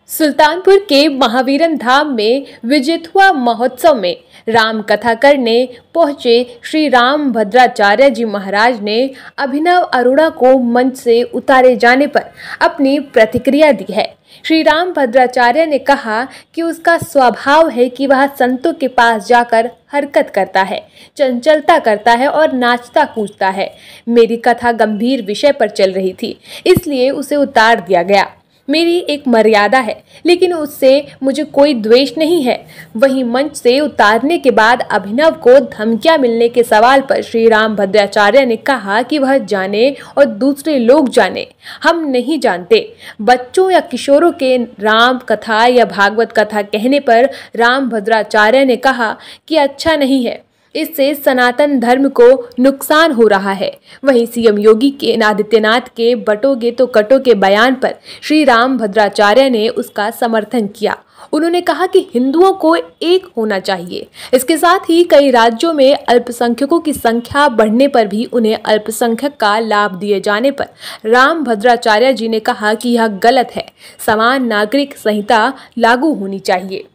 सुल्तानपुर के महावीरन धाम में विजितुआ महोत्सव में राम कथा करने पहुंचे श्री राम भद्राचार्य जी महाराज ने अभिनव अरोड़ा को मंच से उतारे जाने पर अपनी प्रतिक्रिया दी है। श्री राम भद्राचार्य ने कहा कि उसका स्वभाव है कि वह संतों के पास जाकर हरकत करता है, चंचलता करता है और नाचता कूदता है। मेरी कथा गंभीर विषय पर चल रही थी, इसलिए उसे उतार दिया गया। मेरी एक मर्यादा है, लेकिन उससे मुझे कोई द्वेष नहीं है। वहीं मंच से उतारने के बाद अभिनव को धमकियां मिलने के सवाल पर श्री राम भद्राचार्य ने कहा कि वह जाने और दूसरे लोग जाने, हम नहीं जानते। बच्चों या किशोरों के राम कथा या भागवत कथा कहने पर राम भद्राचार्य ने कहा कि अच्छा नहीं है, इससे सनातन धर्म को नुकसान हो रहा है। वहीं सीएम योगी के आदित्यनाथ के बटोगे तो कटोगे बयान पर श्री राम भद्राचार्य ने उसका समर्थन किया। उन्होंने कहा कि हिंदुओं को एक होना चाहिए। इसके साथ ही कई राज्यों में अल्पसंख्यकों की संख्या बढ़ने पर भी उन्हें अल्पसंख्यक का लाभ दिए जाने पर राम भद्राचार्य जी ने कहा कि यह गलत है। समान नागरिक संहिता लागू होनी चाहिए।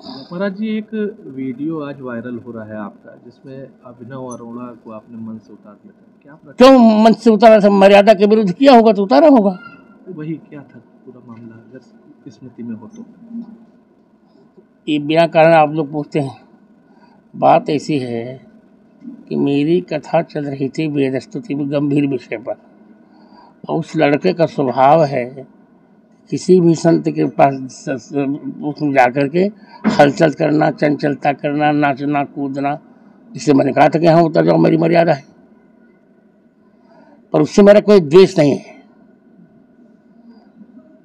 महाराज जी, एक वीडियो आज वायरल हो रहा है आपका, जिसमें अभिनव अरोड़ा को आपने मंच से उतार दिया था। क्या क्यों मंच से उतारा था? मर्यादा के विरुद्ध किया होगा तो उतारा होगा। वही क्या था पूरा मामला, अगर स्मृति में हो तो? ये बिना कारण आप लोग पूछते हैं। बात ऐसी है कि मेरी कथा चल रही थी वेद स्तुति में गंभीर विषय पर, और उस लड़के का स्वभाव है किसी भी संत के पास उसमें जाकर के हलचल करना, चंचलता करना, नाचना कूदना। इससे मैंने कहा था कि हाँ उतर जाओ, मेरी मर्यादा है, पर उससे मेरा कोई द्वेष नहीं है।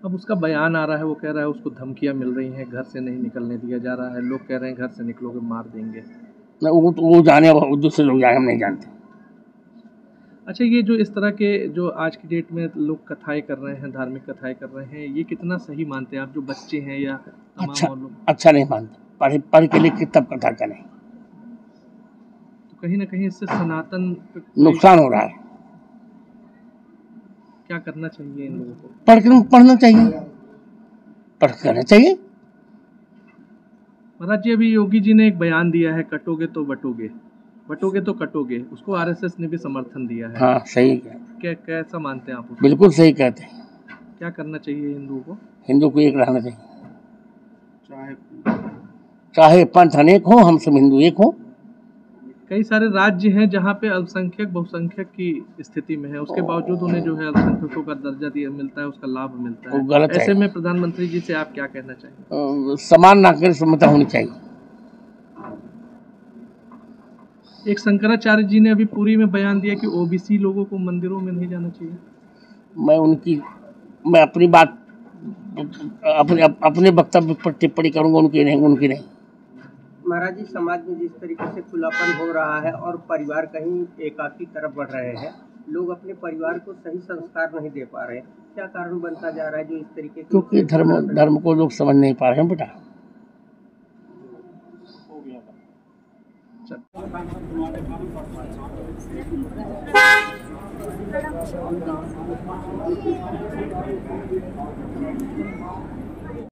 अब उसका बयान आ रहा है, वो कह रहा है उसको धमकियां मिल रही हैं, घर से नहीं निकलने दिया जा रहा है, लोग कह रहे हैं घर से निकलोगे मार देंगे। वो जाने, दूसरे लोग जाने, हम नहीं जानते। अच्छा, ये जो इस तरह के जो आज की डेट में लोग कथाएं कर रहे हैं, धार्मिक कथाएं कर रहे हैं, ये कितना सही मानते हैं आप, जो बच्चे हैं या तमाम लोग? अच्छा नहीं मानते। पढ़ के लिए तब कथा करें, तो कहीं ना कहीं इससे सनातन नुकसान हो रहा है। क्या करना चाहिए इन लोगों को? पढ़ना चाहिए, पढ़ करना चाहिए। महाराज जी, अभी योगी जी ने एक बयान दिया है, कटोगे तो बटोगे, बटोगे तो कटोगे, उसको आरएसएस ने भी समर्थन दिया है। हाँ सही है। कैसा मानते हैं आप उसको? बिल्कुल सही कहते हैं। क्या करना चाहिए हिंदुओं को? हिंदू को एक रहना चाहिए, चाहे पंथ अनेक हो, हम सब हिंदू एक हो। कई सारे राज्य हैं जहाँ पे अल्पसंख्यक बहुसंख्यक की स्थिति में है, उसके बावजूद उन्हें जो है अल्पसंख्यकों का दर्जा दिया मिलता है, उसका लाभ मिलता है। गलत ऐसे है। में प्रधानमंत्री जी से आप क्या कहना चाहिए? समान नागरिक संहिता होनी चाहिए। एक शंकराचार्य जी ने अभी पुरी में बयान दिया कि ओबीसी लोगों को मंदिरों में नहीं जाना चाहिए। मैं अपनी बात अपने वक्तव्य पर टिप्पणी करूंगा, उनकी नहीं। महाराज जी, समाज में जिस तरीके से खुलापन हो रहा है और परिवार कहीं एकाकी तरफ बढ़ रहे हैं, लोग अपने परिवार को सही संस्कार नहीं दे पा रहे, क्या कारण बनता जा रहा है जो इस तरीके के? क्योंकि धर्म को लोग समझ नहीं पा रहे हैं बेटा।